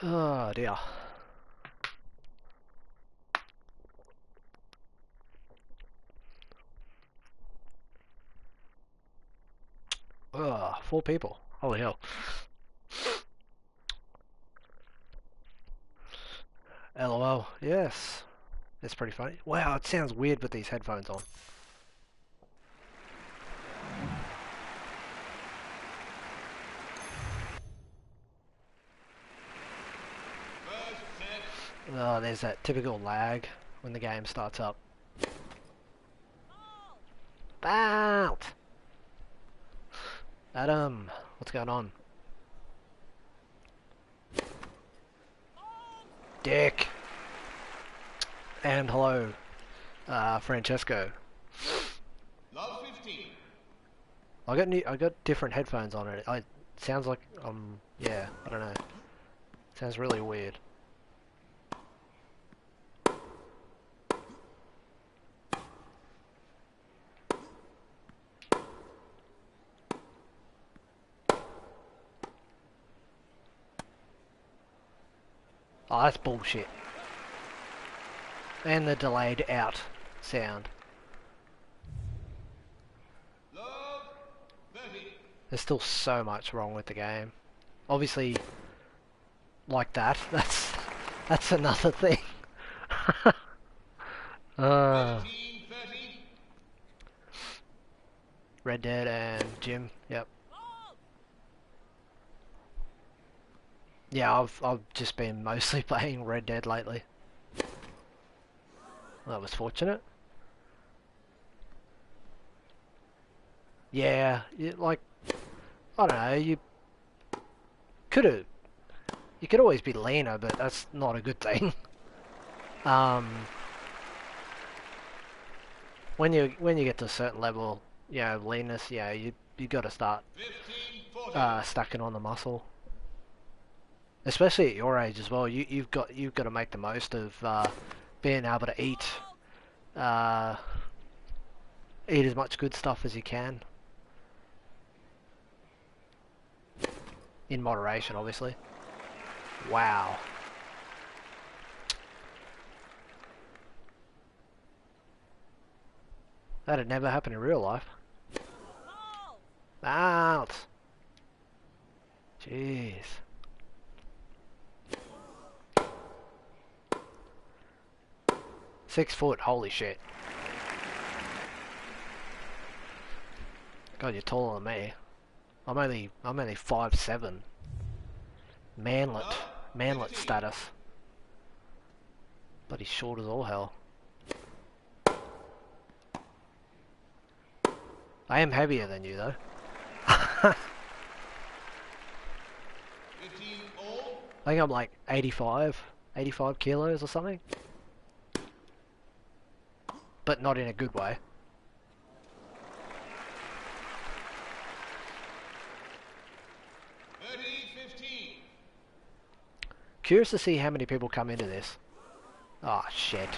Oh dear. Ugh, 4 people. Holy hell. LOL. Yes. It's pretty funny. Wow, it sounds weird with these headphones on. Oh, there's that typical lag when the game starts up. Out! Adam, what's going on? Dick! And hello, Francesco. Love 15. I got different headphones on it. It sounds like yeah, I don't know. Sounds really weird. Oh, that's bullshit. And the delayed out sound. Love 30. There's still so much wrong with the game. Obviously, like that. That's another thing. 15, 30. Red Dead and Jim. Yep. Yeah, I've just been mostly playing Red Dead lately. Well, that was fortunate. Yeah, like I don't know. Could have. You could always be leaner, but that's not a good thing. Um, when you get to a certain level, leanness, you got to start 15, 40. stacking on the muscle. Especially at your age as well. You've got to make the most of being able to uh, eat as much good stuff as you can, in moderation, obviously. Wow. That'd never happen in real life. Out. Jeez. $6 holy shit. God, you're taller than me. I'm only 5'7". Manlet status. Bloody short as all hell. I am heavier than you though. 15 all. I think I'm like 85 kilos or something. But not in a good way. 30, 15. Curious to see how many people come into this. Oh shit.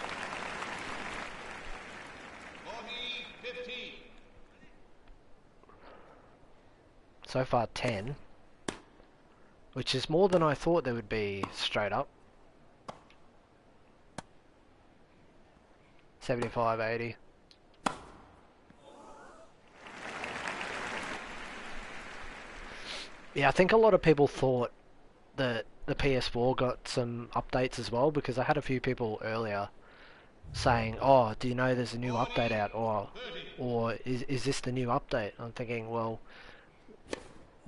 40, 15. So far 10. Which is more than I thought there would be straight up. 75, 80. Yeah, I think a lot of people thought that the PS4 got some updates as well, because I had a few people earlier saying, "Oh, do you know there's a new 40, update out?" 30. Or is this the new update? I'm thinking, well,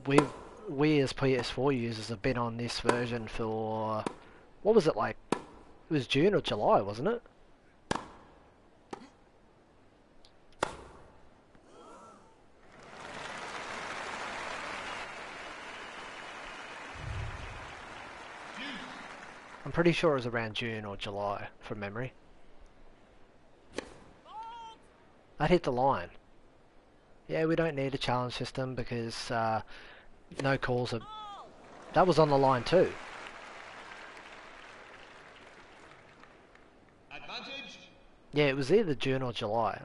we've we as PS4 users have been on this version for, what was it, like? It was June or July, wasn't it? I'm pretty sure it was around June or July, from memory. That hit the line. Yeah, we don't need a challenge system because no calls are... That was on the line too. Advantage. Yeah, it was either June or July.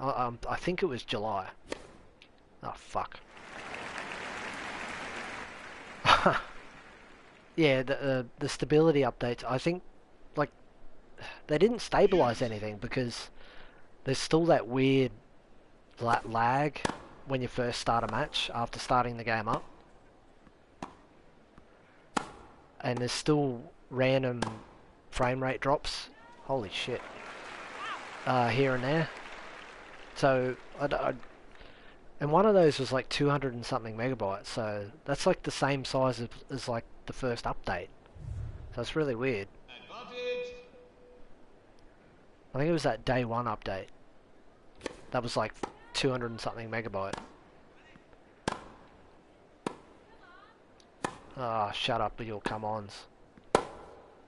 I think it was July. Oh, fuck. yeah, the stability updates. I think like they didn't stabilize anything because there's still that weird lag when you first start a match after starting the game up, and there's still random frame rate drops. Holy shit! Here and there. So and one of those was like 200 and something megabytes. So that's like the same size as like the first update. So it's really weird. Advantage. I think it was that day one update. That was like 200 and something megabyte. Ah, oh, shut up with your come-ons.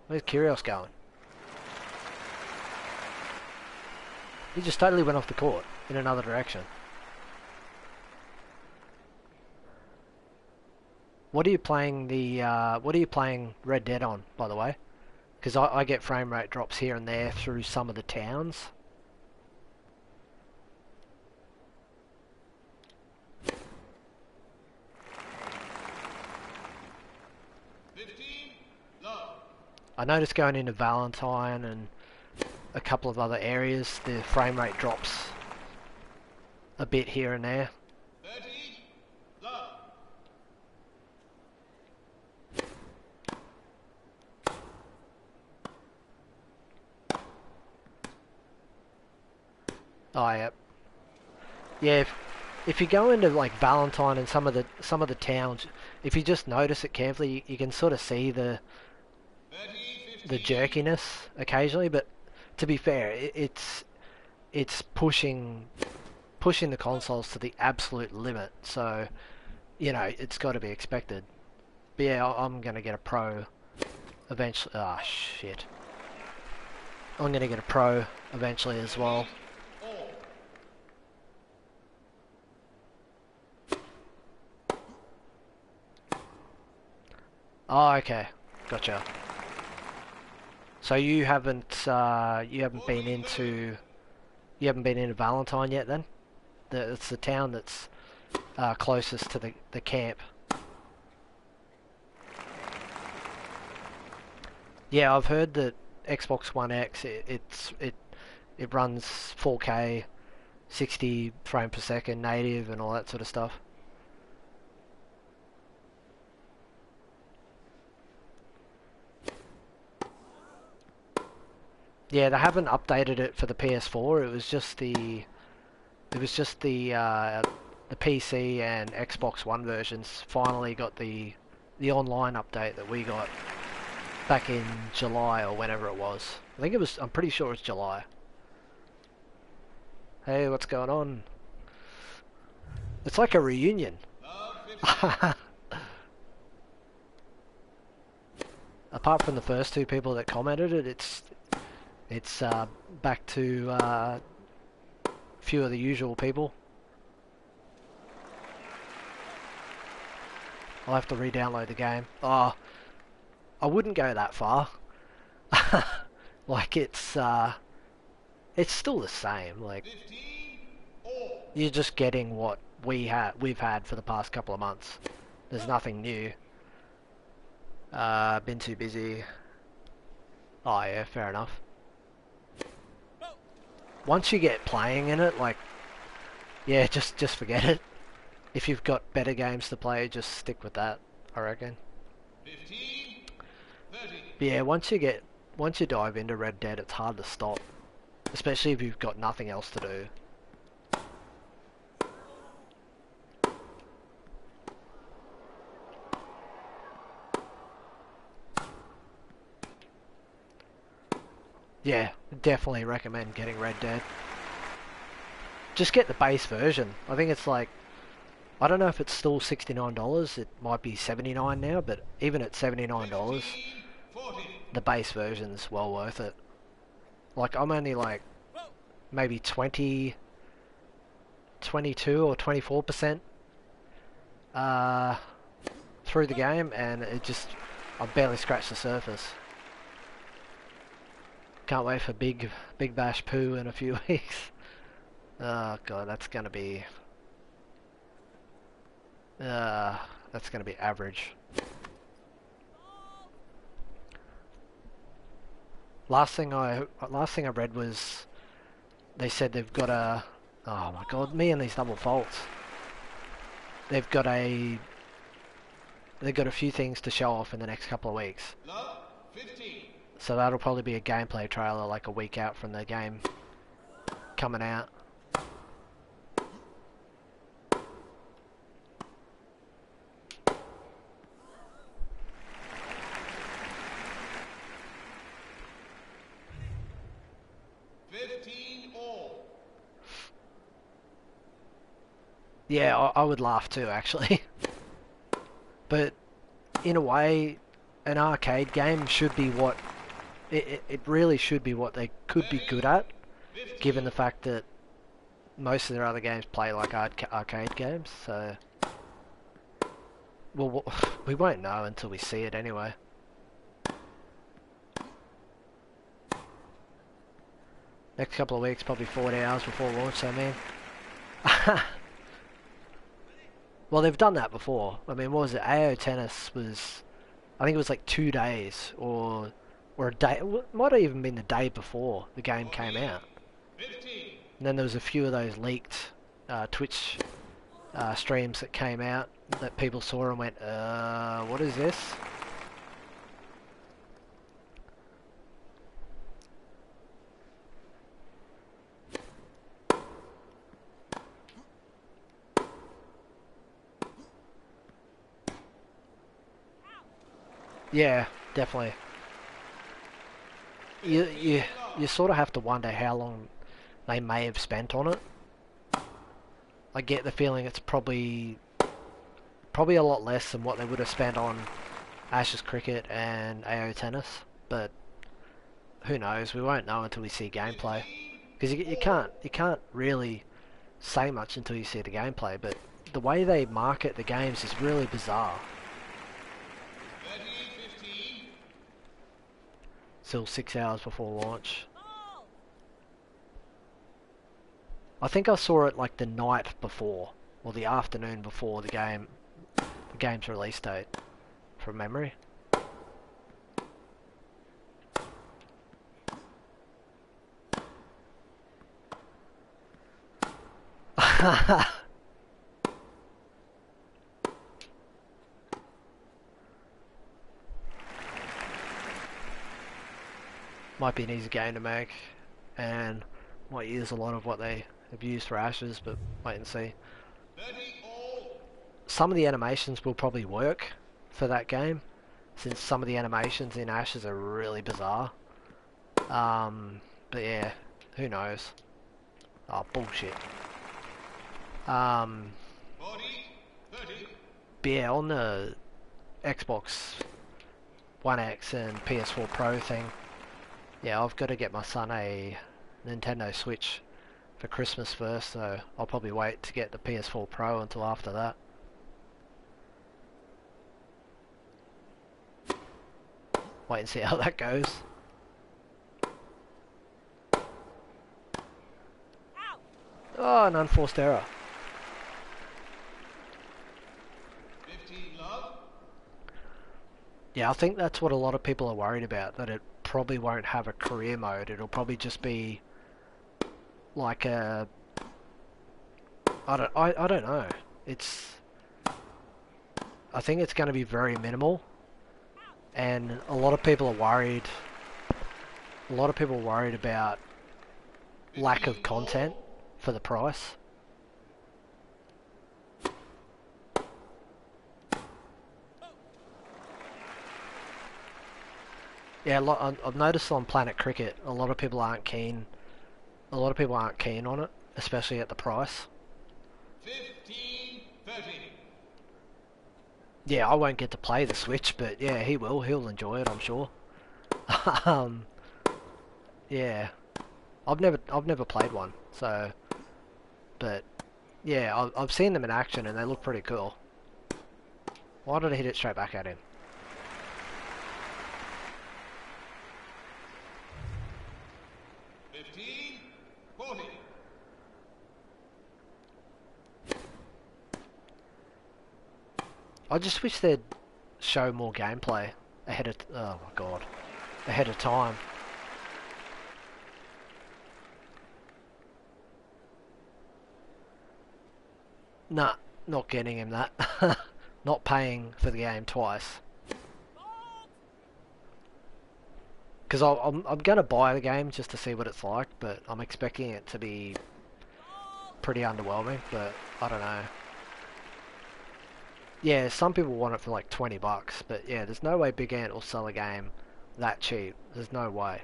Where's Kyrgios going? He just totally went off the court in another direction. What are you playing what are you playing Red Dead on, by the way? Because I get frame rate drops here and there through some of the towns. I noticed going into Valentine and a couple of other areas, the frame rate drops a bit here and there. 30, love. Oh yeah, yeah. If you go into like Valentine and some of the towns, if you just notice it carefully, you can sort of see 30, the 15. jerkiness occasionally. But to be fair, it's pushing the consoles to the absolute limit. So you know it's got to be expected. But yeah, I'm gonna get a Pro eventually. Ah, shit. I'm gonna get a Pro eventually as well. Oh, okay. Gotcha. So you haven't been into Valentine yet then? It's the town that's closest to the camp. Yeah, I've heard that Xbox One X it runs 4K, 60 frame per second native and all that sort of stuff. Yeah, they haven't updated it for the PS4. The PC and Xbox One versions finally got the online update that we got back in July or whenever it was. I'm pretty sure it's July. Hey, what's going on? It's like a reunion. Apart from the first two people that commented it, it's back to a few of the usual people. I'll have to re-download the game. Oh, I wouldn't go that far. Like it's still the same. Like 15, all. you're just getting what we've had for the past couple of months. There's nothing new. Been too busy. Oh yeah, fair enough. Once you get playing in it, like yeah, just forget it. If you've got better games to play, just stick with that, I reckon. 15, 30. But yeah, once you dive into Red Dead, it's hard to stop, especially if you've got nothing else to do. Yeah, definitely recommend getting Red Dead. Just get the base version. I think it's like, I don't know if it's still $69. It might be $79 now, but even at $79, 15, 40. the base version's well worth it. Like I'm only like maybe 22 or 24% through the game, and I've barely scratched the surface. Can't wait for Big Bash Poo in a few weeks. Oh god, that's gonna be average. Last thing I read was they said they've got a. Oh my god, me and these double faults. They've got a. They've got a few things to show off in the next couple of weeks. Love 15. So that'll probably be a gameplay trailer like a week out from the game coming out. Yeah, I would laugh too, actually. But in a way, an arcade game should be what it really should be what they could be good at, given the fact that most of their other games play like arcade games. So, well, we won't know until we see it anyway. Next couple of weeks, probably 40 hours before launch, I mean. Well, they've done that before. I mean, what was it? AO Tennis was, I think it was like 2 days or a day. It might have even been the day before the game came out. 15. And then there was a few of those leaked Twitch streams that came out that people saw and went, what is this? Yeah, definitely. You sort of have to wonder how long they may have spent on it. I get the feeling it's probably a lot less than what they would have spent on Ashes Cricket and AO Tennis, but who knows? We won't know until we see gameplay, because you can't really say much until you see the gameplay. But the way they market the games is really bizarre. 15. Still 6 hours before launch. I think I saw it like the night before, or the afternoon before the game's release date, from memory. Might be an easy game to make, and might use a lot of what they have used for Ashes, but wait and see. 30 all. Some of the animations will probably work for that game, since some of the animations in Ashes are really bizarre. But yeah, who knows? Oh, bullshit. 40. 30. But yeah, on the Xbox One X and PS4 Pro thing, yeah, I've got to get my son a Nintendo Switch for Christmas first, so I'll probably wait to get the PS4 Pro until after that. Wait and see how that goes. Oh, an unforced error. 15 love. Yeah, I think that's what a lot of people are worried about, that it probably won't have a career mode. It'll probably just be like a... I don't know. I think it's going to be very minimal, and a lot of people are worried. A lot of people are worried about lack of content for the price. Yeah, I've noticed on Planet Cricket, a lot of people aren't keen. A lot of people aren't keen on it, especially at the price. 15. 30. Yeah, I won't get to play the Switch, but yeah, he will. He'll enjoy it, I'm sure. um, yeah, I've never played one, so, but yeah, I've seen them in action and they look pretty cool. Why did I hit it straight back at him? I just wish they'd show more gameplay ahead of, oh my god, ahead of time. Nah, not getting him that. Not paying for the game twice. Because I'm gonna buy the game just to see what it's like, but I'm expecting it to be pretty underwhelming. But I don't know. Yeah, some people want it for like $20, but yeah, there's no way Big Ant will sell a game that cheap. There's no way.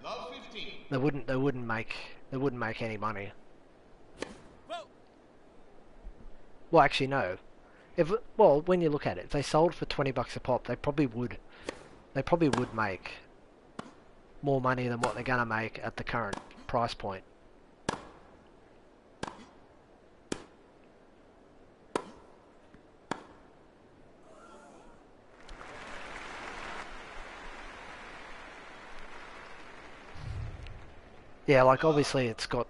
Love 15. They wouldn't make any money. Well, actually, no. Well, when you look at it, if they sold for $20 a pop, they probably would. They probably would make more money than what they're gonna make at the current price point. Yeah, like obviously it's got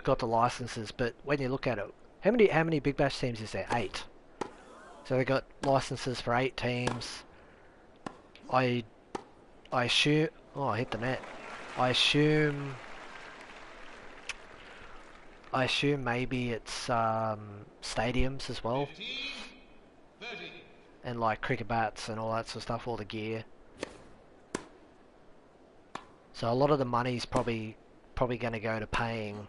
the licenses, but when you look at it, how many Big Bash teams is there? 8. So they got licenses for 8 teams. I I assume. Oh, I hit the net. I assume. I assume maybe it's stadiums as well, 15. 30. and like cricket bats and all that sort of stuff, all the gear. So a lot of the money's probably going to go to paying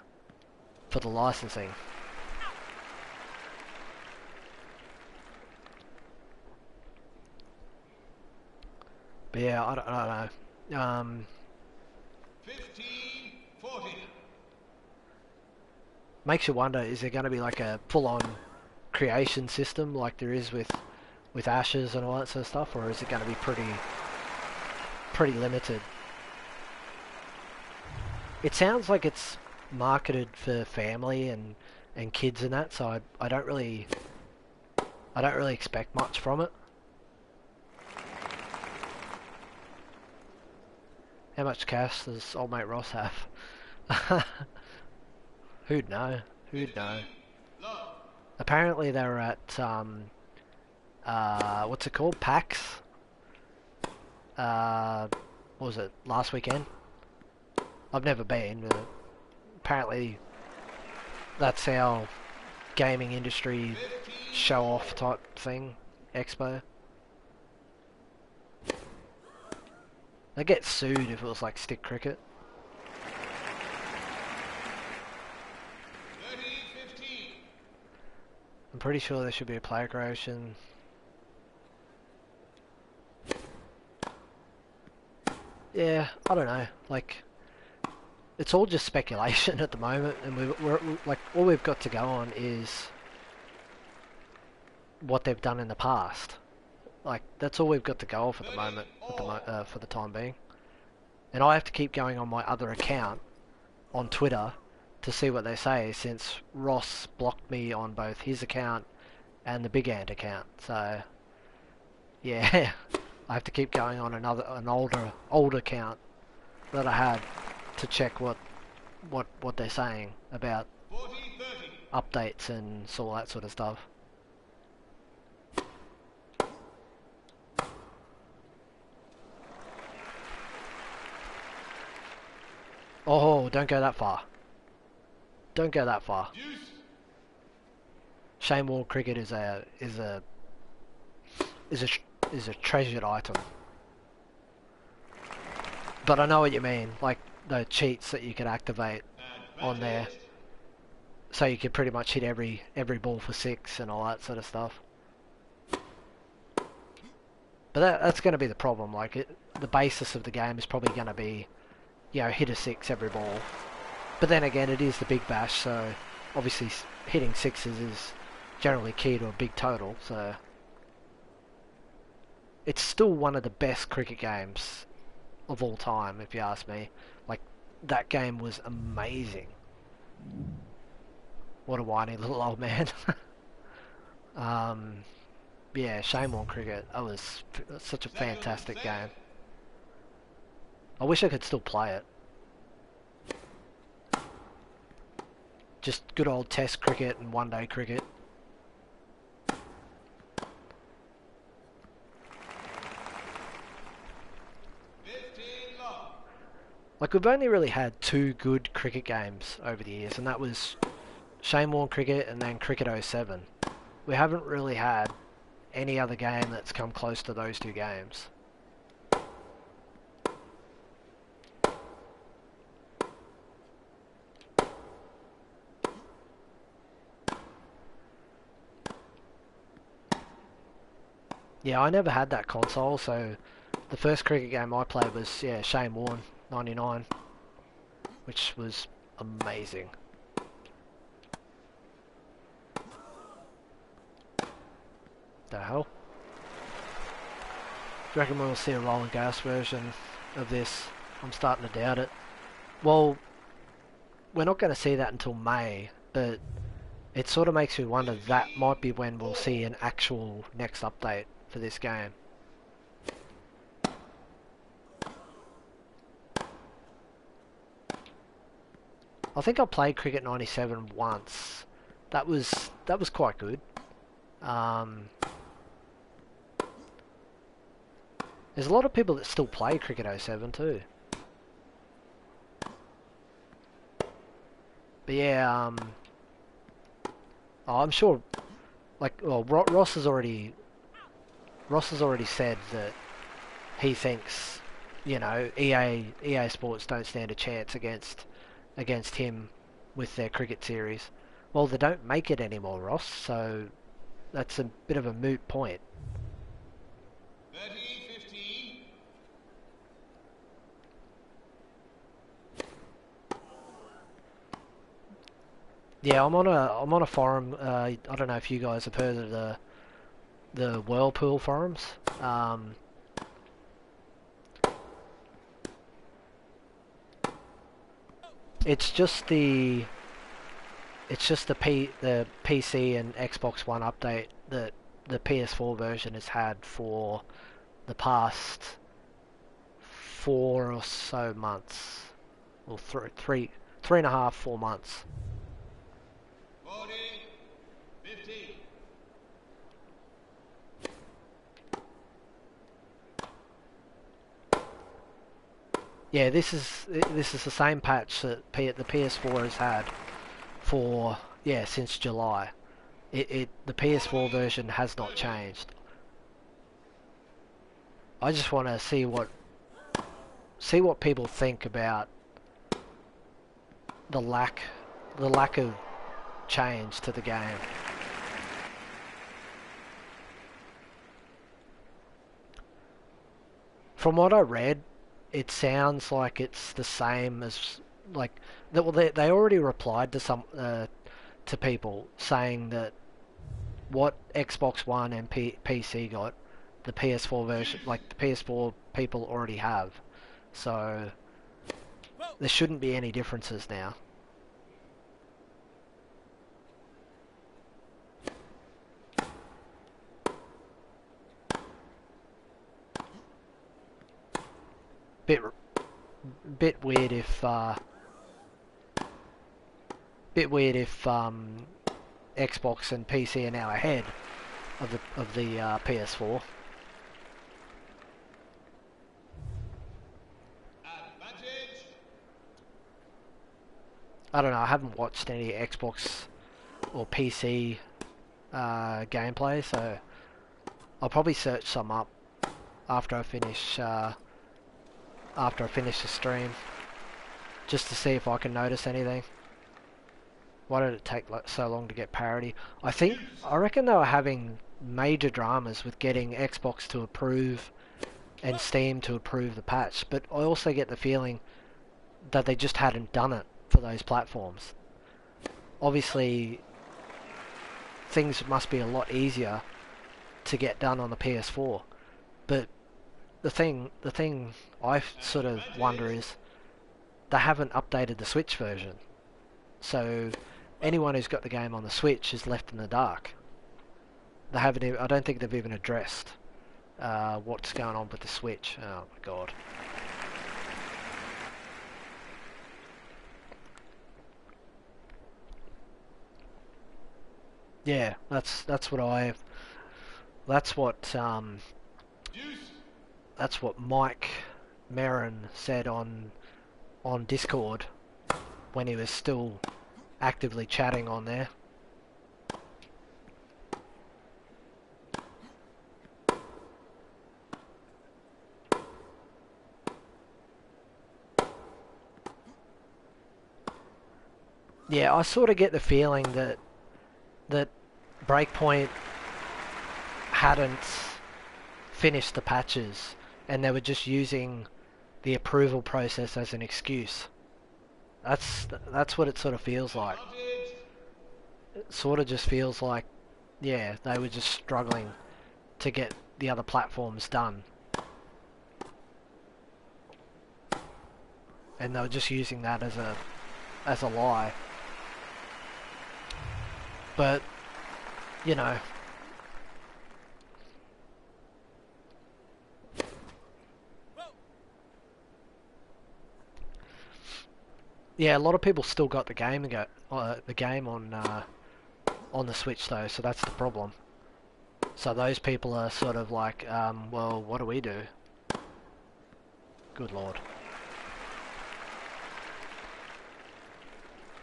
for the licensing. But yeah, I don't know. 15. 40. Makes you wonder: is there going to be like a full-on creation system like there is with Ashes and all that sort of stuff, or is it going to be pretty limited? It sounds like it's marketed for family and kids and that, so I don't really expect much from it. How much cash does old mate Ross have? Who'd know? Who'd 15. know? Love. Apparently they were at what's it called? PAX. What was it? Last weekend. I've never been, but apparently that's our gaming industry 15. show off type thing, expo. They get sued if it was like stick cricket. 30. 15. I'm pretty sure there should be a player creation. Yeah, I don't know. Like, it's all just speculation at the moment, and we're like all we've got to go on is what they've done in the past. Like that's all we've got to go off at the 30. moment, All. for the time being. And I have to keep going on my other account on Twitter to see what they say, since Ross blocked me on both his account and the Big Ant account. So yeah, I have to keep going on an older account that I had to check what they're saying about 40. 30. updates and all that sort of stuff. Oh, don't go that far. Don't go that far. Deuce. Shane Warne cricket is a treasured item. But I know what you mean, like the cheats that you can activate And on there, backwards. so you can pretty much hit every ball for 6 and all that sort of stuff. But that's going to be the problem. Like the basis of the game is probably going to be, hit a 6 every ball. But then again, it is the Big Bash, so obviously hitting 6s is generally key to a big total. So it's still one of the best cricket games of all time, if you ask me. Like, that game was amazing. What a whiny little old man. Yeah, shame on cricket. That was such a Second fantastic set. game. I wish I could still play it. Just good old test cricket and one day cricket. 15. Love. Like, we've only really had 2 good cricket games over the years, and that was Shane Warne Cricket and then Cricket '07. We haven't really had any other game that's come close to those two games. Yeah, I never had that console, so the first cricket game I played was, yeah, Shane Warne, 99, which was amazing. The hell? Do you reckon we'll see a rolling gas version of this? I'm starting to doubt it. Well, we're not going to see that until May, but it sort of makes me wonder that might be when we'll see an actual next update for this game. I think I played Cricket 97 once. That was quite good. There's a lot of people that still play Cricket '07 too. But yeah, I'm sure. Like, well, Ross has already said that he thinks, you know, EA Sports don't stand a chance against him with their cricket series. Well, they don't make it anymore, Ross. So that's a bit of a moot point. 30-15. Yeah, I'm on a forum. I don't know if you guys have heard of the Whirlpool forums. It's just the the PC and Xbox One update that the PS4 version has had for the past 4 or so months, or three and a half, 4 months. 40-15. Yeah, this is the same patch that the PS4 has had for, yeah, since July. The PS4 version has not changed. I just want to see what people think about the lack of change to the game. From what I read, it sounds like it's the same as, like, well, they already replied to some to people saying that what Xbox One and PC got, the PS4 version, like the PS4 people already have. So there shouldn't be any differences now. Bit bit weird if Xbox and PC are now ahead of the PS4. Advantage. I don't know. I haven't watched any Xbox or PC gameplay, so I'll probably search some up after I finish the stream, just to see if I can notice anything. Why did it take so long to get parity? I reckon they were having major dramas with getting Xbox to approve and Steam to approve the patch, but I also get the feeling that they just hadn't done it for those platforms. Obviously, things must be a lot easier to get done on the PS4, but the thing I sort of wonder is they haven't updated the Switch version, so anyone who's got the game on the Switch is left in the dark. They haven't I don't think they've even addressed what's going on with the Switch. Oh my god. Yeah, that's what Deuce. that's what Mike Merrin said on Discord when he was still actively chatting on there. Yeah, I sort of get the feeling that Breakpoint hadn't finished the patches and they were just using the approval process as an excuse. That's what it sort of feels like. Advantage. It sort of just feels like, yeah, they were just struggling to get the other platforms done. And they were just using that as a lie. But, you know, yeah, a lot of people still got the game on the Switch though, so that's the problem. So those people are sort of like, well, what do we do? Good lord.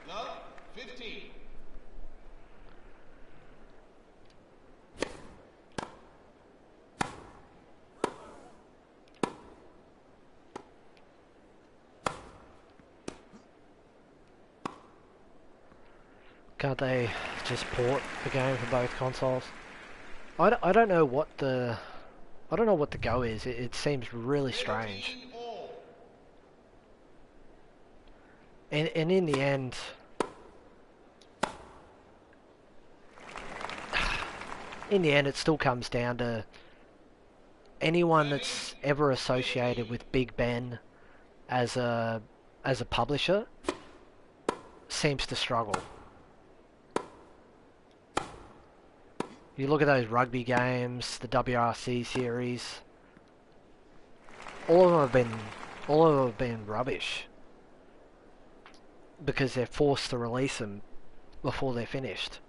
Love 15. Can't they just port the game for both consoles? I don't know what the go is. It seems really strange. 15 all. And in the end, it still comes down to anyone that's ever associated with Big Ben as a publisher seems to struggle. You look at those rugby games, the WRC series. All of them have been rubbish because they're forced to release them before they're finished.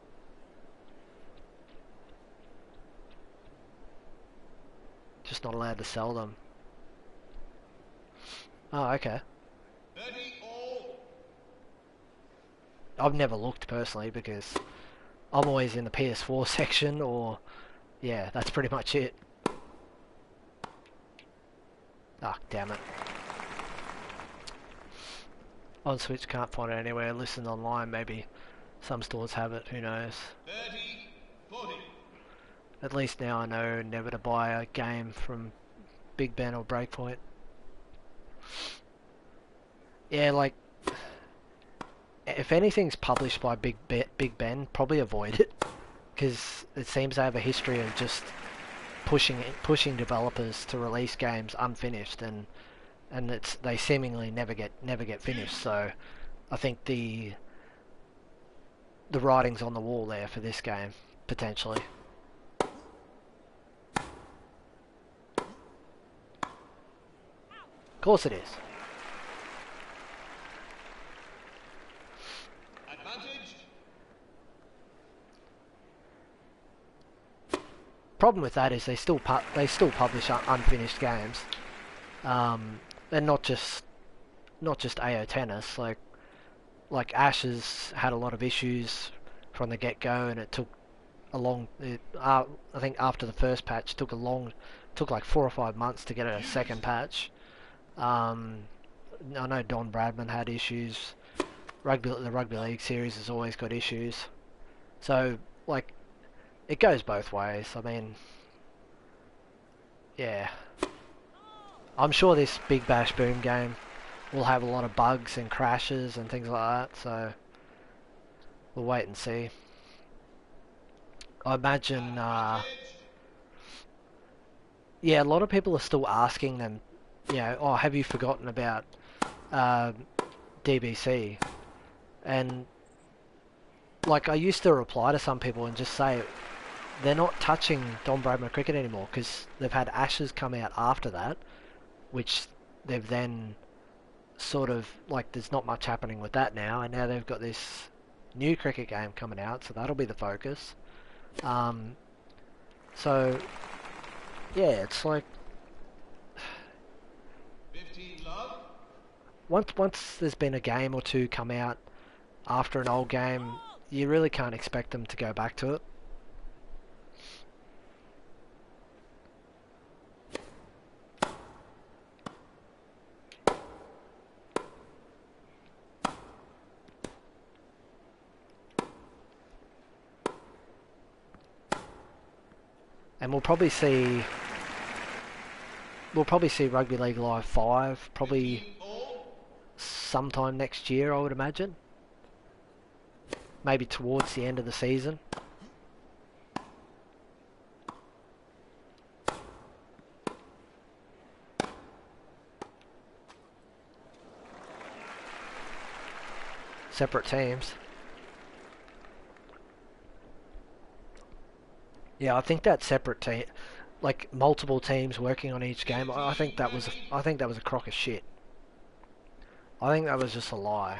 Just not allowed to sell them. Oh, okay. 30 all. I've never looked personally because I'm always in the PS4 section, or yeah, that's pretty much it. Ah, damn it. On Switch, can't find it anywhere. Listen online, maybe some stores have it, who knows. 30 40. At least now I know never to buy a game from Big Ben or Breakpoint. Yeah, like, if anything's published by Big Ben, probably avoid it, because it seems they have a history of just pushing developers to release games unfinished, and they seemingly never get finished. So I think the writing's on the wall there for this game potentially. Of course it is. Advantage. Problem with that is they still publish unfinished games, and not just AO Tennis. Like Ashes had a lot of issues from the get go, and it took a long. I think after the first patch, took like 4 or 5 months to get a second patch. I know Don Bradman had issues. The rugby league series has always got issues. So like, it goes both ways. I mean, yeah. I'm sure this Big Bash Boom game will have a lot of bugs and crashes and things like that, so we'll wait and see. I imagine, yeah, a lot of people are still asking them, oh, have you forgotten about DBC? And, like, I used to reply to some people and just say, they're not touching Don Bradman Cricket anymore, because they've had Ashes come out after that, which they've then sort of, like, there's not much happening with that now, and now they've got this new cricket game coming out, so that'll be the focus. So yeah, it's like 15 love. once there's been a game or two come out after an old game, you really can't expect them to go back to it. And we'll probably see Rugby League Live 5 probably 15 all. sometime next year, I would imagine. Maybe towards the end of the season. Separate teams. Yeah, I think that separate team, like multiple teams working on each game, I think that was a crock of shit. I think that was just a lie.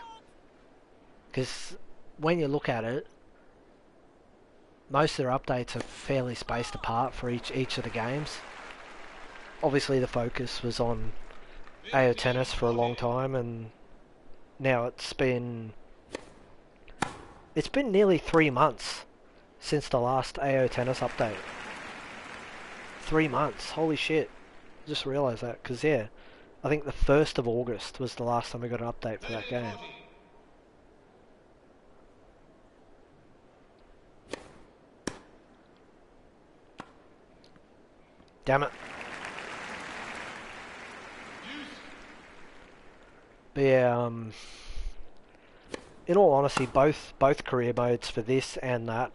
Because when you look at it, most of their updates are fairly spaced apart for each of the games. Obviously, the focus was on AO 15 Tennis for a long 40. time, and now it's been nearly 3 months since the last AO Tennis update. 3 months, holy shit! Just realised that because yeah, I think the 1st of August was the last time we got an update for that 30 game. 40. Damn it! Deuce. But yeah, in all honesty, both career modes for this and that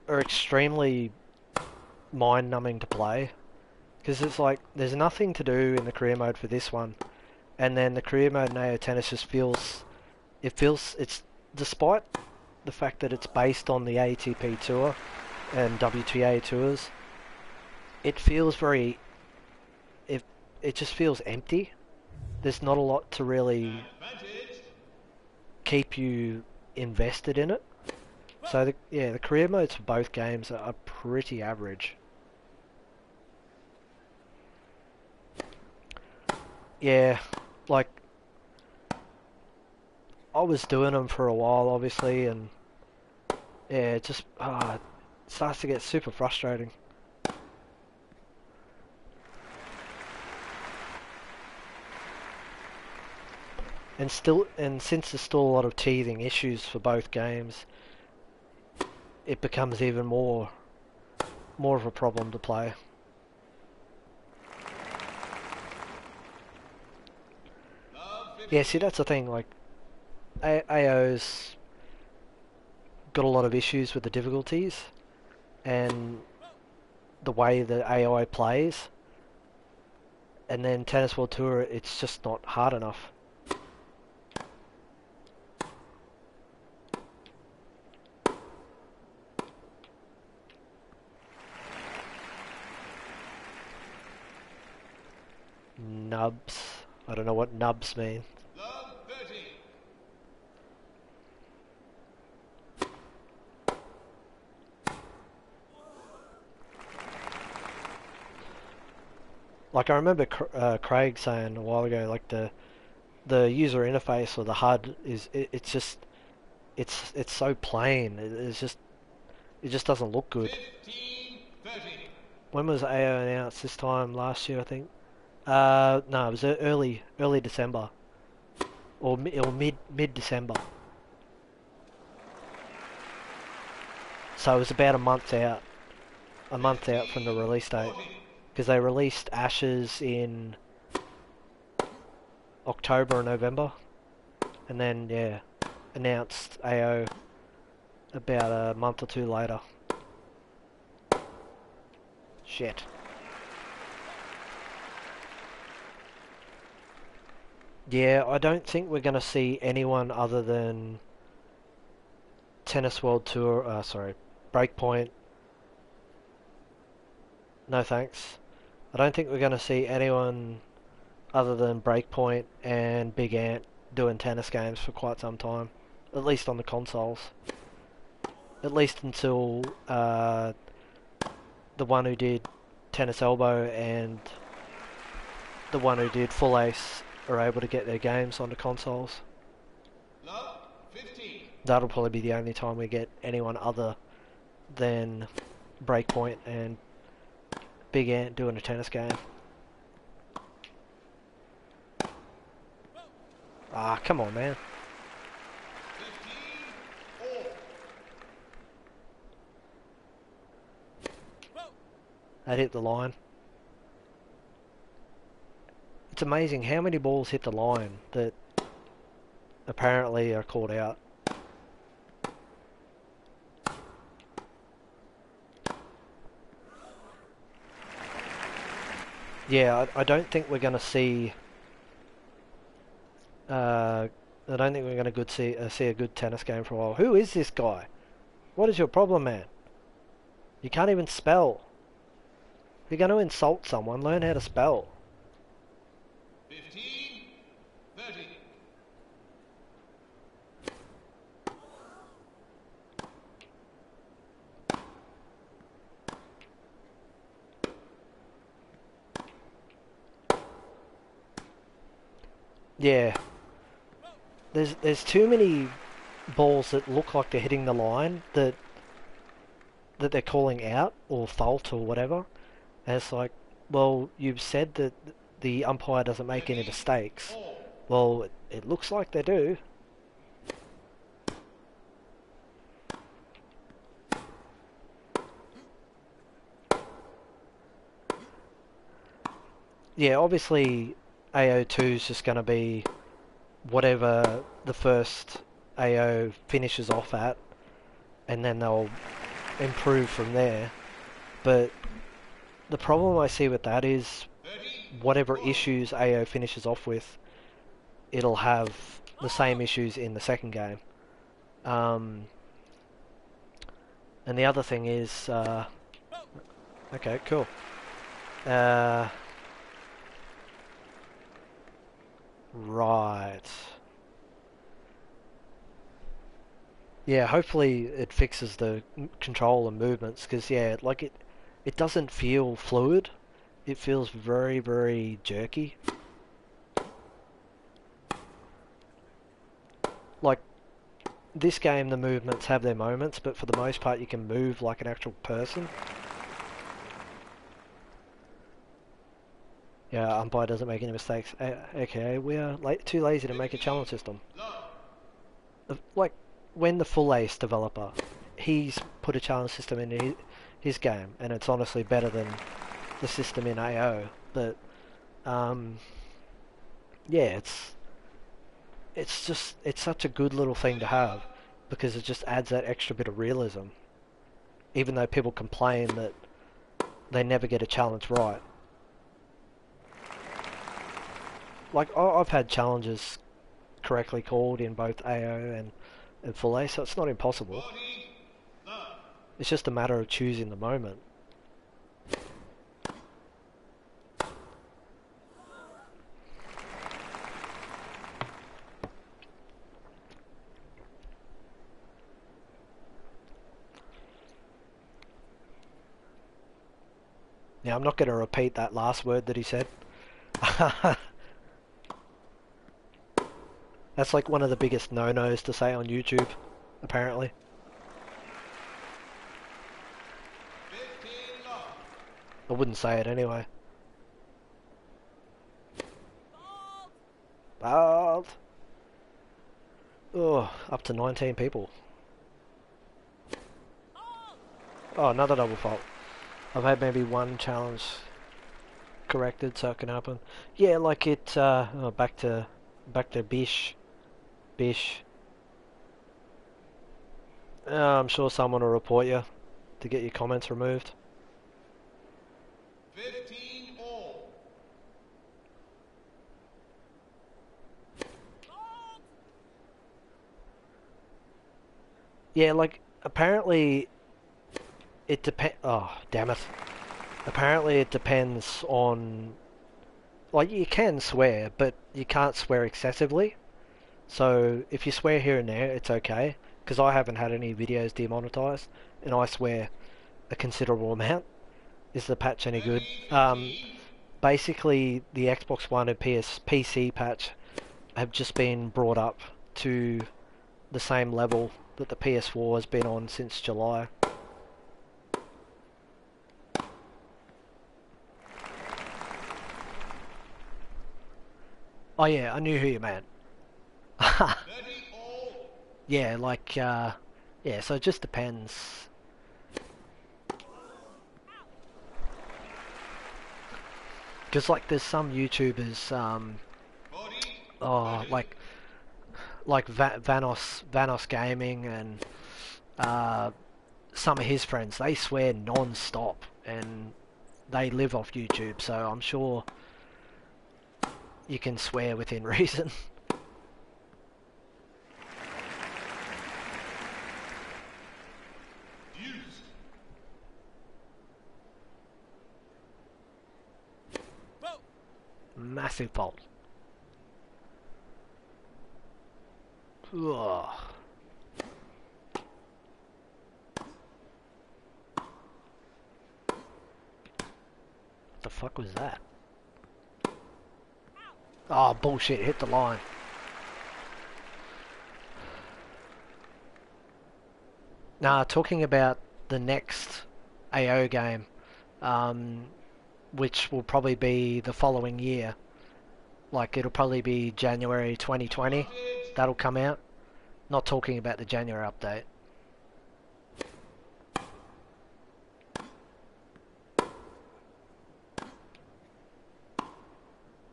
are extremely mind-numbing to play because it's like there's nothing to do in the career mode for this one, and then the career mode in AO Tennis just it's despite the fact that it's based on the ATP tour and WTA tours, it feels very it just feels empty. There's not a lot to really Advantage. keep you invested in it. So the career modes for both games are pretty average. Yeah, like I was doing them for a while, obviously, and yeah, it just it starts to get super frustrating. And since there's still a lot of teething issues for both games, it becomes even more of a problem to play. Love Yeah, 15. see that's the thing. Like AO's got a lot of issues with the difficulties and the way the AI plays, and then Tennis World Tour, it's just not hard enough. Nubs. I don't know what nubs mean. Love 30. Like I remember Craig saying a while ago, like the user interface or the HUD it's just it's so plain. It just doesn't look good. 15 30. When was AO announced? This time last year, I think. No, it was early December or mid December. So it was about a month out from the 15 release date 40. because they released Ashes in October and November, and then yeah, announced AO about a month or two later. Shit. Yeah, I don't think we're gonna see anyone other than Tennis World Tour. Sorry, Breakpoint. No thanks. I don't think we're gonna see anyone other than Breakpoint and Big Ant doing tennis games for quite some time, at least on the consoles. At least until the one who did Tennis Elbow and the one who did Full Ace are able to get their games onto consoles. Love 15. That'll probably be the only time we get anyone other than Breakpoint and Big Ant doing a tennis game. Ah, come on, man. 15 all. That hit the line. It's amazing how many balls hit the line that apparently are called out. Yeah, I don't think we're going to see. I don't think we're going to see a good tennis game for a while. Who is this guy? What is your problem, man? You can't even spell. If you're going to insult someone, learn how to spell. 15 30. Yeah, there's too many balls that look like they're hitting the line that they're calling out or fault or whatever. And it's like, well, you've said that the umpire doesn't make any 13 mistakes. all. Well, it looks like they do. Yeah, obviously AO2 is just going to be whatever the first AO finishes off at, and then they'll improve from there. But the problem I see with that is 30 whatever all. issues AO finishes off with, it'll have the same issues in the second game. And the other thing is, okay, cool. Right. Yeah, hopefully it fixes the control and movements, because yeah, like it doesn't feel fluid. It feels very, very jerky. Like this game, the movements have their moments, but for the most part, you can move like an actual person. Yeah, umpire doesn't make any mistakes. Okay, we are too lazy to make a challenge system. Like when the Full Ace developer, he's put a challenge system in his game, and it's honestly better than the system in AO. But yeah, it's such a good little thing to have because it just adds that extra bit of realism. Even though people complain that they never get a challenge right. Like I've had challenges correctly called in both AO and Full A, so it's not impossible. 40 love. It's just a matter of choosing the moment. Yeah, I'm not going to repeat that last word that he said. That's like one of the biggest no-nos to say on YouTube, apparently. 15 love. I wouldn't say it anyway. Bald. Oh, up to 19 people. Oh, another double fault. I've had maybe one challenge corrected, so it can happen. Yeah, like it. Oh, back to Bish. I'm sure someone will report you to get your comments removed. 15 all. Yeah, like apparently it depends. Oh, damn it! Apparently it depends on. Like you can swear, but you can't swear excessively. So if you swear here and there, it's okay. Because I haven't had any videos demonetized, and I swear a considerable amount. Is the patch any good? 15. Basically, the Xbox One and PC patch have just been brought up to the same level that the PS4 has been on since July. Oh yeah, I knew who you meant. 30 all. Yeah, like, yeah, so it just depends. Because, like, there's some YouTubers, 40 oh, 30. like Vanos Gaming and some of his friends, they swear non-stop and they live off YouTube, so I'm sure you can swear within reason. Used. Massive fault. Ugh. What the fuck was that? Oh, bullshit, hit the line. Nah, talking about the next AO game, um, which will probably be the following year. Like, it'll probably be January 2020. Advantage. That'll come out. Not talking about the January update.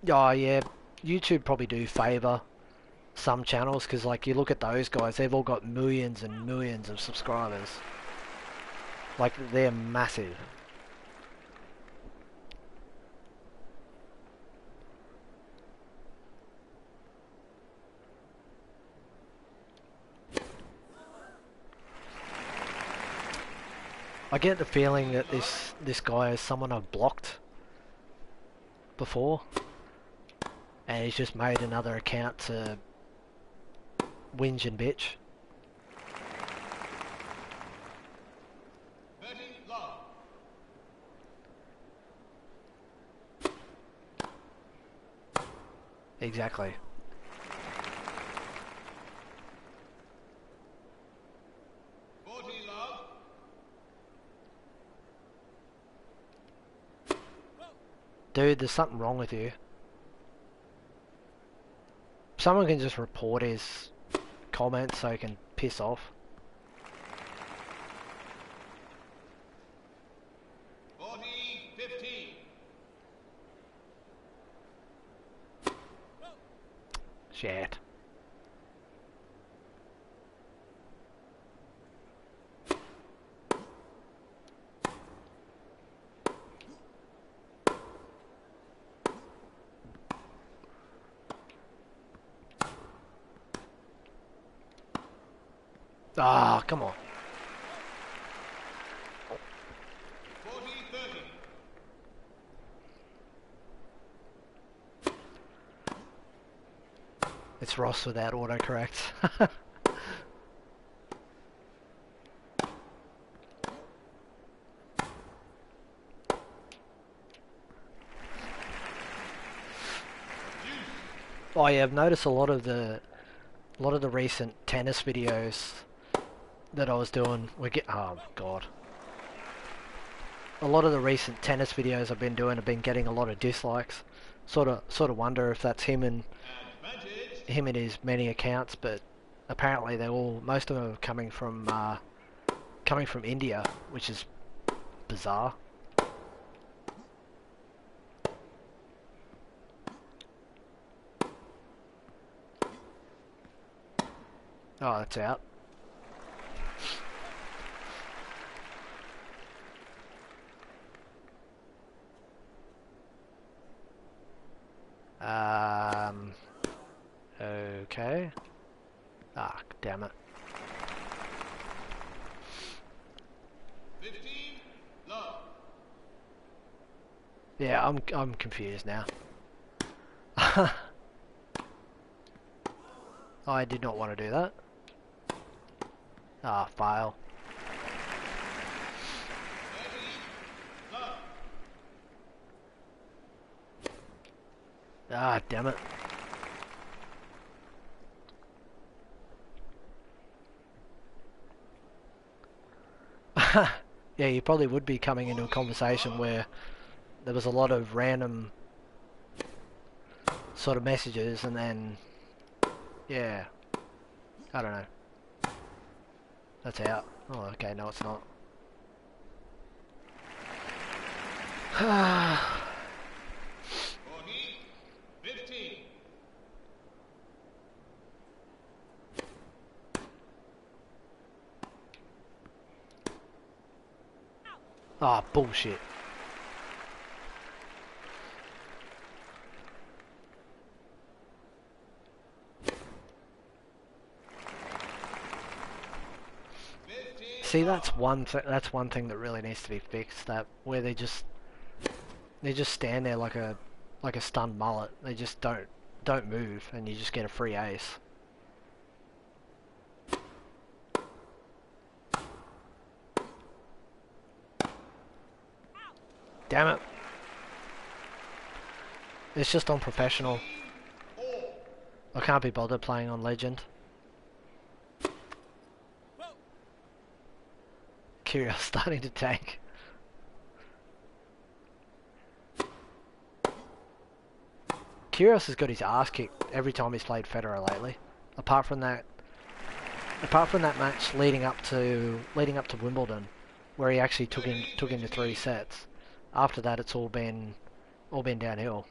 Oh, yeah, YouTube probably do favour some channels, because, like, you look at those guys, they've all got millions and millions of subscribers. Like, they're massive. I get the feeling that this guy is someone I've blocked before, and he's just made another account to whinge and bitch. 30 love. Exactly. 40 love. Dude, there's something wrong with you. Someone can just report his comments so he can piss off. 40 15. Shit. Ah, come on. 40 30. It's Ross without autocorrect. Oh yeah, I've noticed a lot of the recent tennis videos that I was doing oh god. A lot of the recent tennis videos I've been doing have been getting a lot of dislikes. Sort of wonder if that's Advantage. him and his many accounts, but apparently most of them are coming from India, which is bizarre. Oh, that's out. Um, okay. Ah, damn it. 15 love. Yeah, I'm confused now. I did not want to do that. Ah, fail. 30 love. Ah, damn it. Yeah, you probably would be coming into a conversation where there was a lot of random sort of messages, and then yeah, I don't know. That's out. Oh, okay, no, it's not. 40, 15. Ah, bullshit. See, that's one thing that really needs to be fixed. That where they just stand there like a stunned mullet. They just don't move, and you just get a free ace. Damn it! It's just on professional. I can't be bothered playing on legend. Kyrgios starting to tank. Kyrgios has got his ass kicked every time he's played Federer lately. Apart from that match leading up to Wimbledon, where he actually took into 3 sets. After that, it's all been downhill.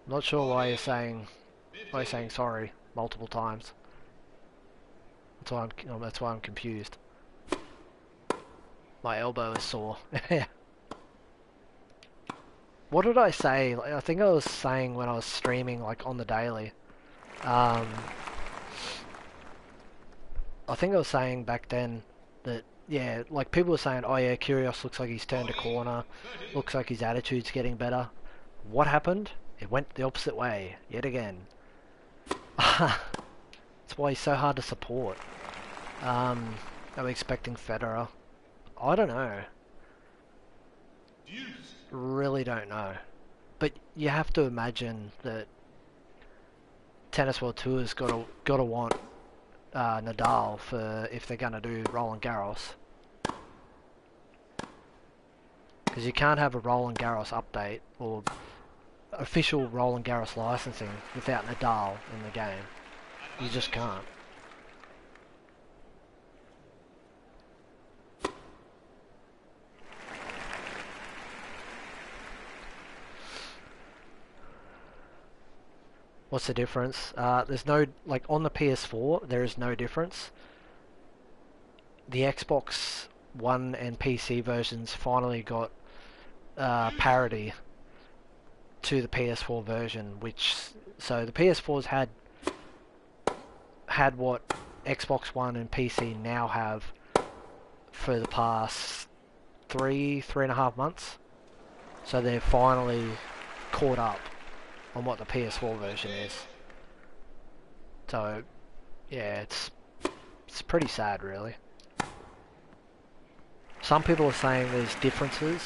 Not sure why you're saying sorry multiple times. That's why I'm confused. My elbow is sore. What did I say? I think I was saying when I was streaming, like on the daily. I think I was saying back then that yeah, like people were saying, oh yeah, Kyrgios looks like he's turned a corner, looks like his attitude's getting better. What happened? It went the opposite way yet again. That's why he's so hard to support. I'm expecting Federer. I don't know. Really don't know. But you have to imagine that Tennis World Tour's gotta want Nadal for if they're gonna do Roland Garros, because you can't have a Roland Garros update or official Roland Garros licensing without Nadal in the game. You just can't. What's the difference? There's no, like on the PS4, there is no difference. The Xbox One and PC versions finally got parity to the PS4 version, so the PS4's had what Xbox One and PC now have for the past three and a half months. So they're finally caught up on what the PS4 version is. So yeah, it's pretty sad, really. Some people are saying there's differences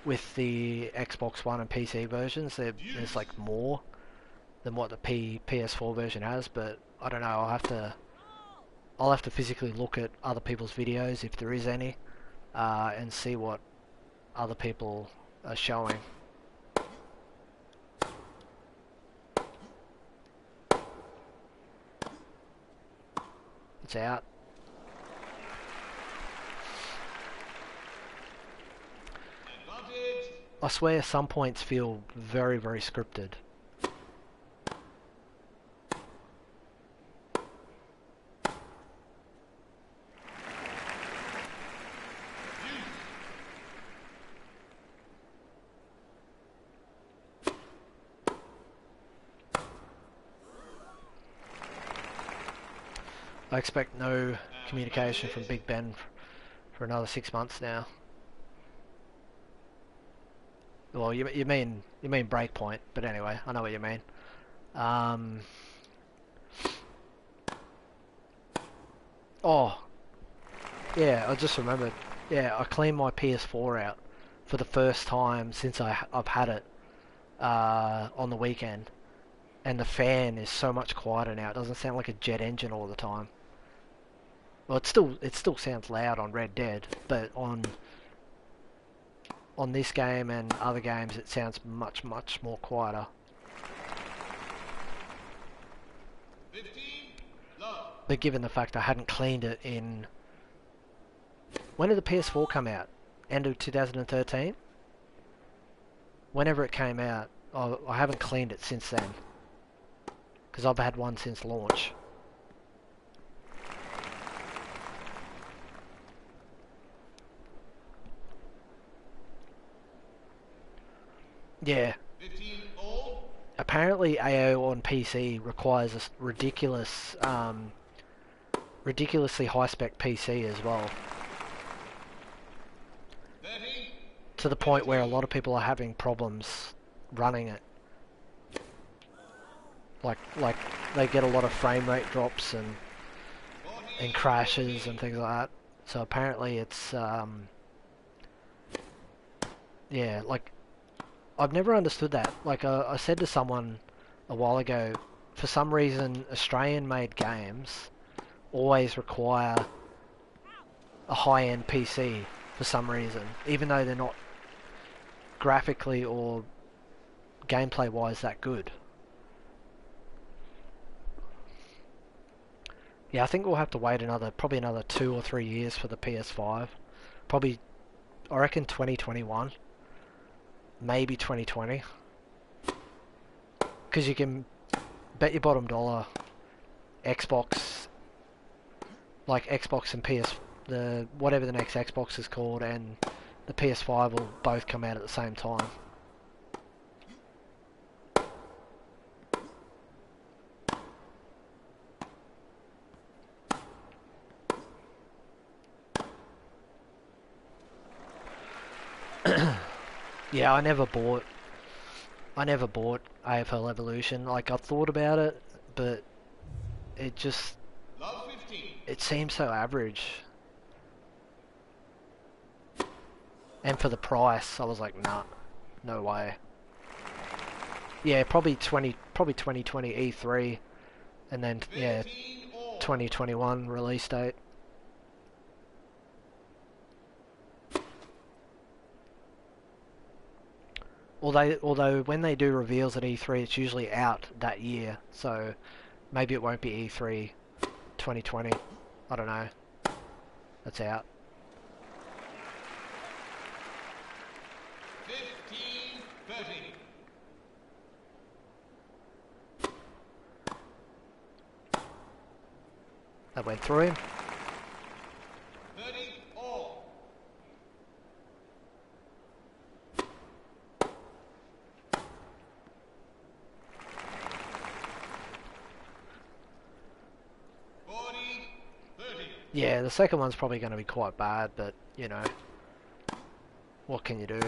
with the Xbox One and PC versions. There's like more than what the PS4 version has, but I don't know. I'll have to physically look at other people's videos if there is any, and see what other people are showing. It's out. I swear some points feel very, very scripted. I expect no communication from Big Ben for another 6 months now. Well, you mean Breakpoint, but anyway, I know what you mean. Oh, yeah, I just remembered. Yeah, I cleaned my PS4 out for the first time since I've had it. on the weekend, and the fan is so much quieter now. It doesn't sound like a jet engine all the time. Well, it still sounds loud on Red Dead, but on this game and other games, it sounds much more quieter. 15, love. But given the fact I hadn't cleaned it in... When did the PS4 come out? End of 2013? Whenever it came out, I haven't cleaned it since then. Because I've had one since launch. Yeah. 15, old. Apparently AO on PC requires a ridiculously high-spec PC as well. 30, To the point where a lot of people are having problems running it. Like they get a lot of frame rate drops and 40, crashes and things like that. So apparently it's yeah, like I've never understood that. Like I said to someone a while ago, for some reason Australian made games always require a high-end PC for some reason, even though they're not graphically or gameplay wise that good. Yeah, I think we'll have to wait probably another 2 or 3 years for the PS5. Probably, I reckon 2021, maybe 2020. Because you can bet your bottom dollar Xbox, like Xbox and whatever the next Xbox is called, and the PS5 will both come out at the same time. Yeah, I never bought AFL Evolution. Like I thought about it, but it just love 15, it seems so average. And for the price, I was like, nah, no way. Yeah, probably 2020 E3, and then yeah, 15, old. 2021 release date. Although when they do reveals at E3, it's usually out that year, so maybe it won't be E3 2020. I don't know. That's out. 15, 30, That went through him. 30, all. 40, 30, Yeah, the second one's probably going to be quite bad, but you know, what can you do?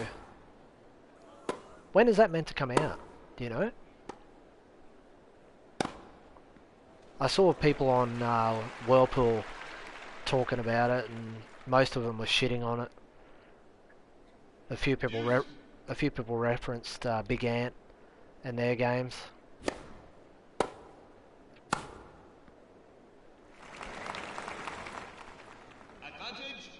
When is that meant to come out? Do you know? I saw people on Whirlpool talking about it, and most of them were shitting on it. A few people referenced Big Ant and their games. advantage.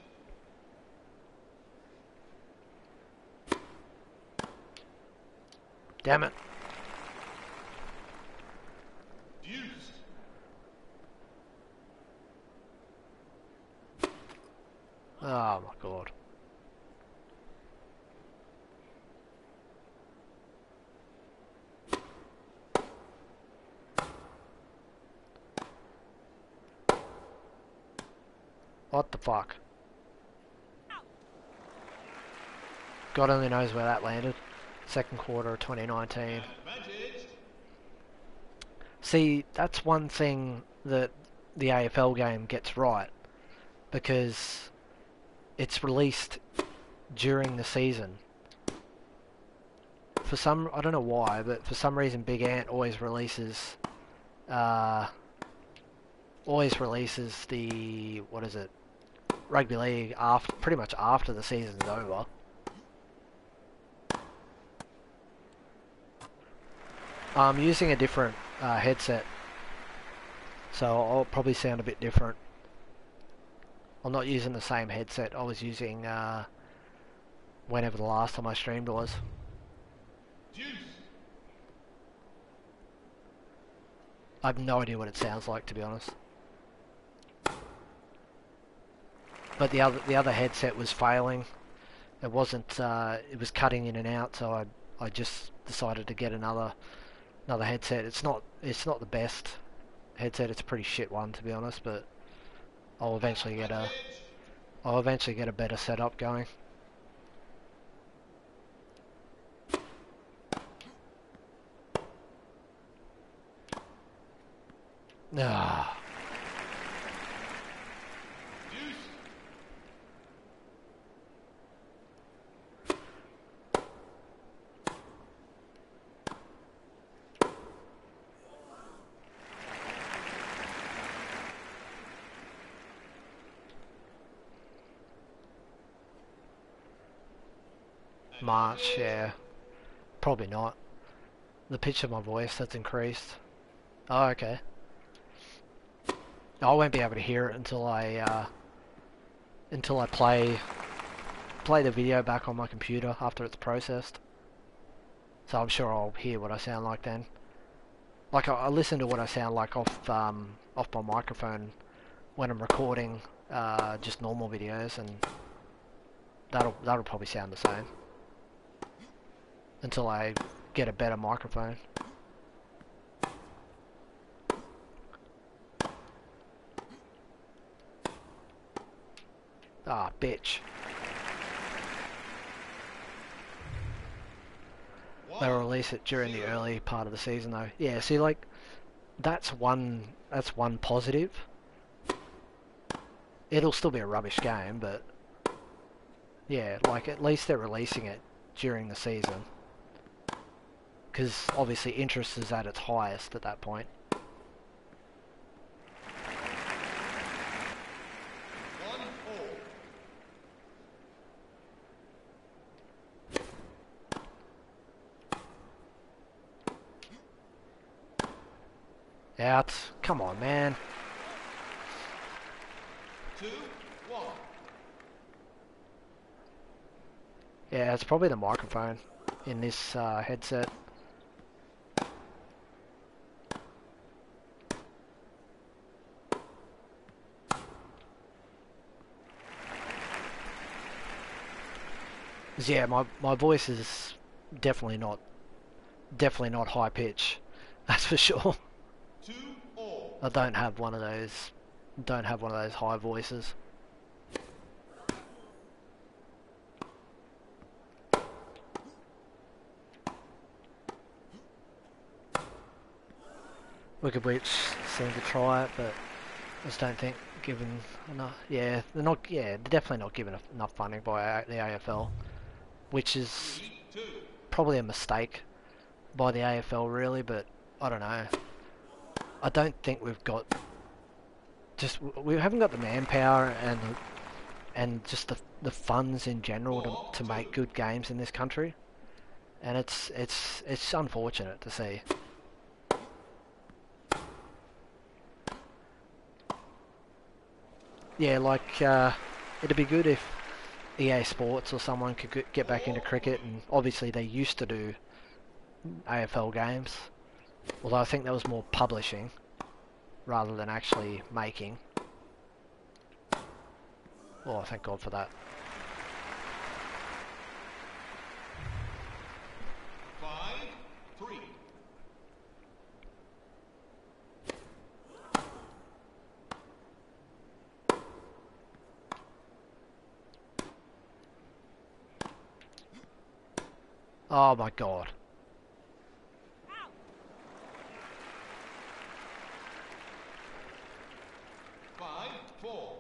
Damn it! Deuce, Oh my god. What the fuck? God only knows where that landed. Second quarter of 2019. advantage. See, that's one thing that the AFL game gets right, because it's released during the season. I don't know why, but for some reason Big Ant uh, always releases the, what is it, rugby league pretty much after the season's over. I'm using a different headset, so I'll probably sound a bit different. I'm not using the same headset I was using whenever the last time I streamed was. Deuce. I have no idea what it sounds like, to be honest. But the other headset was failing. It wasn't. It was cutting in and out, so I just decided to get another headset. It's not the best headset. It's a pretty shit one, to be honest. But I'll eventually get a Advantage. I'll eventually get a better setup going. Ah, Deuce. March, Advantage. yeah, probably not. The pitch of my voice that's increased. Oh, okay. I won't be able to hear it until I play the video back on my computer after it's processed. So I'm sure I'll hear what I sound like then. Like I listen to what I sound like off my microphone when I'm recording just normal videos, and that'll probably sound the same until I get a better microphone. Ah, bitch. They'll One. release it during the 0. early part of the season though. Yeah, see, like that's one positive. It'll still be a rubbish game, but yeah, like at least they're releasing it during the season, because obviously interest is at its highest at that point. 1-all. Out. Come on, man. 2-1. Yeah, it's probably the microphone in this headset. Yeah, my voice is definitely not high pitch. That's for sure. 2-all. I don't have one of those high voices. Wicked Witch seem to try it, but I just don't think given enough. Yeah, they're not. Yeah, they're definitely not given enough funding by the AFL, which is 3-2. probably a mistake by the AFL, really. But I don't know. I don't think we haven't got the manpower and just the funds in general to 4-2. make good games in this country, and it's unfortunate to see. Yeah, like it'd be good if EA Sports or someone could get back into cricket, and obviously they used to do AFL games, although I think that was more publishing rather than actually making. Oh, thank God for that. 5-3. Oh my God. 5-4.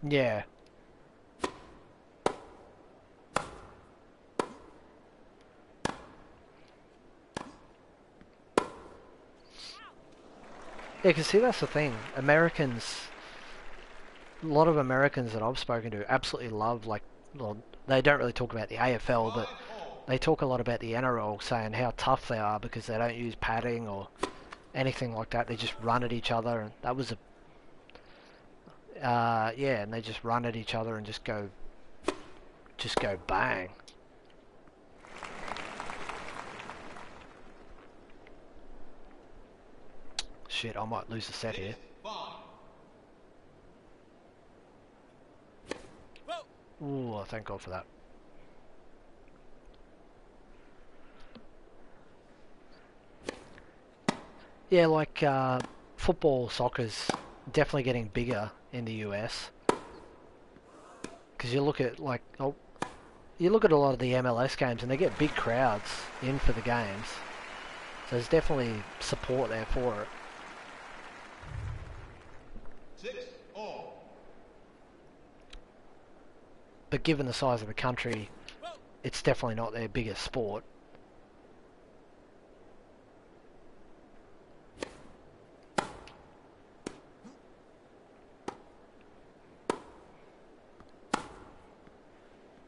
Yeah. Yeah, because see, that's the thing. A lot of Americans that I've spoken to absolutely love, like, well, they don't really talk about the AFL, but 5-all. they talk a lot about the NRL saying how tough they are because they don't use padding or anything like that. They just run at each other, and that was a yeah, and they just run at each other and just go bang. Shit, I might lose the set here. 5. Ooh, thank God for that. Yeah, like football, soccer's definitely getting bigger in the US. Because you look at you look at a lot of the MLS games and they get big crowds in for the games. So there's definitely support there for it. 6 all. But given the size of the country, it's definitely not their biggest sport.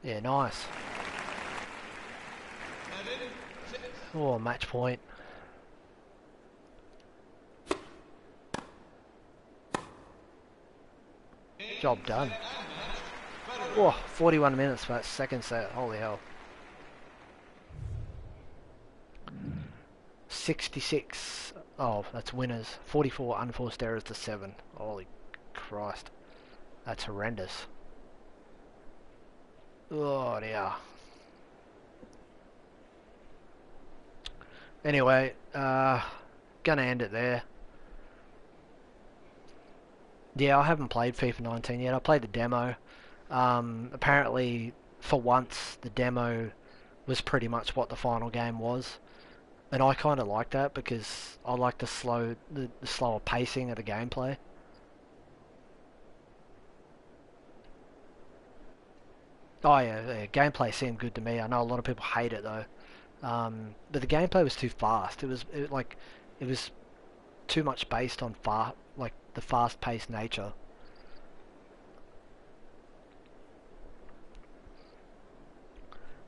Yeah, nice. 7 6. Oh, match point. Job done. Oh, 41 minutes for that second set. Holy hell. 66. Oh, that's winners. 44 unforced errors to 7. Holy Christ. That's horrendous. Oh, dear. Anyway, gonna end it there. Yeah, I haven't played FIFA 19 yet. I played the demo. Apparently, for once, the demo was pretty much what the final game was. And I kind of like that because I like the slower pacing of the gameplay. Oh yeah, gameplay seemed good to me. I know a lot of people hate it though, but the gameplay was too fast. It was too much based on like the fast-paced nature.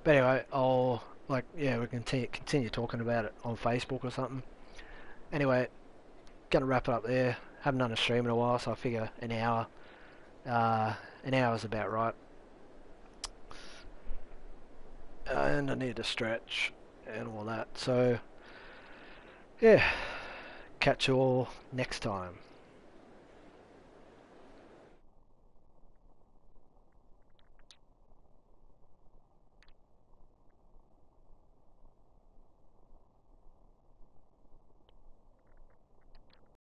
But anyway, I'll we can continue talking about it on Facebook or something. Anyway, gonna wrap it up there. Haven't done a stream in a while, so I figure an hour. An hour is about right. And I need to stretch and all that. So, yeah, catch you all next time.